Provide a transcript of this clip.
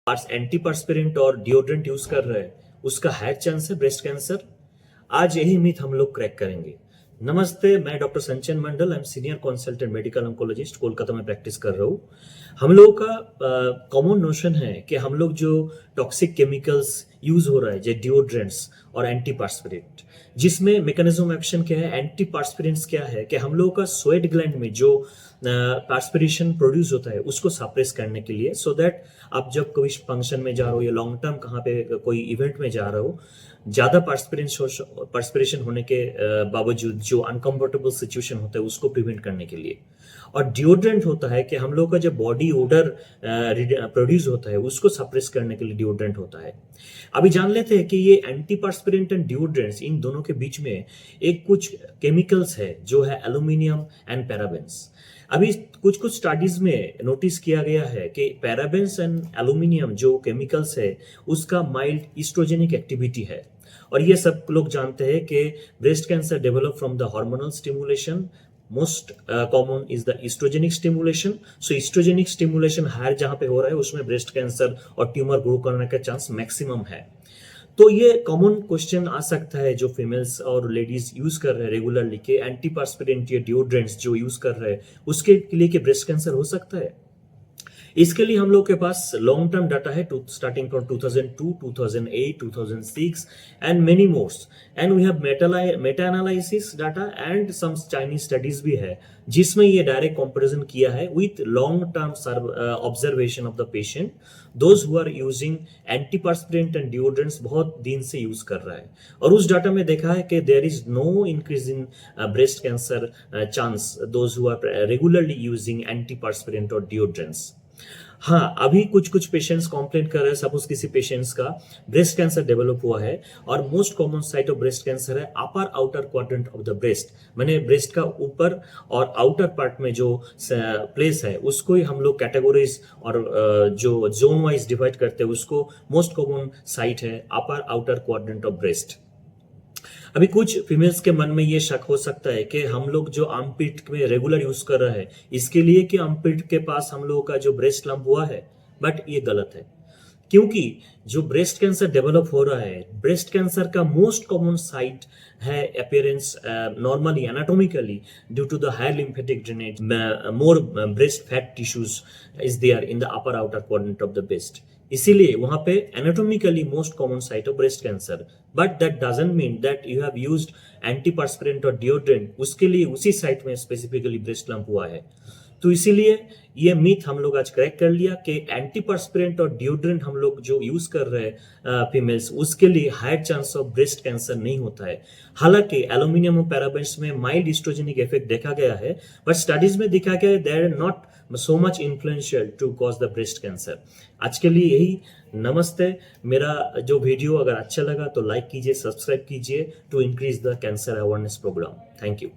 एंटीपर्स्पिरेंट और deodorant use कर रहे हैं उसका हाई चांस है ब्रेस्ट कैंसर। आज यही मिथ हम लोग क्रैक करेंगे। नमस्ते, मैं doctor Sanchan Mandal, I am senior consultant medical oncologist, Kolkata में प्रैक्टिस कर रहा हूँ। हम लोगों का कॉमन नोशन है कि हम लोग जो टॉक्सिक केमिकल्स यूज हो रहा है जैसे डिओड्रेंट्स और एंटीपर्स्पिरेंट, जिसमें मैकेनिज्म एक्शन क्या है, एंटीपर्स्पिरेंट्स क्या है कि हम लोगों का स्वेट ग्लैंड में जो पर्स्पिरेशन प्रोड्यूस होता है उसको सप्रेस करने के लिए, सो दैट आप जब कोई फंक्शन में जा रहे हो या लॉन्ग टर्म कहाँ पे कोई इवेंट में जा रहे हो, ज्यादा पर्स्पिरेशन होने के बावजूद जो अनकंफर्टेबल सिचुएशन होता है उसको प्रिवेंट करने के लिए। और डिओड्रेंट होता है कि हम लोग का जब बॉडी ओडर प्रोड्यूस होता है उसको सप्रेस करने के लिए डिओड्रेंट होता है। अभी जान लेते हैं कि ये एंटीपर्स्पिरेंट एंड डिओड्रेंट्स, इन दोनों के बीच में एक कुछ केमिकल्स है जो है एल्यूमिनियम एंड पैराबेंस। अभी कुछ कुछ स्टडीज में नोटिस किया गया है कि पैराबेंस एंड एल्यूमिनियम जो केमिकल्स है उसका माइल्ड ईस्ट्रोजेनिक एक्टिविटी है। और ये सब लोग जानते हैं कि breast cancer develop from the hormonal stimulation. Most common is the oestrogenic stimulation. So oestrogenic stimulation higher जहां पे हो रहा है उसमें ब्रेस्ट कैंसर और ट्यूमर ग्रो करने का चांस मैक्सिमम है। तो ये कॉमन क्वेश्चन आ सकता है जो फीमेल्स और लेडीज यूज कर रहे हैं रेगुलरली के एंटीपर्स्पिरेंट या डिओड्रेंट्स जो यूज कर रहे हैं उसके लिए कि ब्रेस्ट कैंसर हो सकता है। इसके लिए हम लोग के पास लॉन्ग टर्म डाटा है starting from 2002, 2008, 2006 and many mores, and we have meta analysis data and some Chinese studies भी है जिसमें ये डायरेक्ट कंपैरिजन किया है with long term observation of the patient, those who are using antiperspirant and deodorants बहुत दिन से use कर रहा है। और उस डाटा में देखा है कि there is no increase in breast cancer chance those who are regularly using antiperspirant और डिओड्रेंट्स। हाँ, अभी कुछ कुछ पेशेंट्स कंप्लेंट कर रहे हैं, सपोज किसी पेशेंट्स का ब्रेस्ट कैंसर डेवलप हुआ है और most common site of breast cancer है upper outer quadrant of the breast, माने ब्रेस्ट का ऊपर और आउटर पार्ट में जो प्लेस है उसको ही हम लोग कैटेगोरीज और जो जोन वाइज डिवाइड करते हैं उसको मोस्ट कॉमन साइट है upper outer quadrant of breast. अभी कुछ फीमेल्स के मन में ये शक हो सकता है कि हम लोग जो आर्मपिट में रेगुलर यूज कर रहे हैं इसके लिए कि आर्मपिट के पास हम लोगों का जो ब्रेस्ट लंप हुआ है, बट ये गलत है। क्योंकि जो ब्रेस्ट कैंसर डेवलप हो रहा है, ब्रेस्ट कैंसर का मोस्ट कॉमन साइट है appearance normally anatomically due to the higher lymphatic drainage, more breast fat tissues is there in the upper outer quadrant of the breast, इसीलिए वहां पे anatomically most common site of breast cancer. But that doesn't mean that you have used antiperspirant और deodorant उसके लिए उसी site में specifically breast lump हुआ है। तो इसीलिए ये मिथ हम लोग आज क्रैक कर लिया कि एंटीपर्स्पिरेंट और डिओड्रेंट हम लोग जो यूज कर रहे हैं फीमेल्स उसके लिए higher chance of breast cancer नहीं होता है। हालांकि एल्यूमिनियम और पैराबेंस में माइल्ड ईस्ट्रोजेनिक इफेक्ट देखा गया है, बट स्टडीज में देखा गया है they are not so much influential to cause the breast cancer. आज के लिए यही। नमस्ते। मेरा जो वीडियो अगर अच्छा लगा तो लाइक कीजिए, सब्सक्राइब कीजिए to increase the cancer awareness programme. Thank you.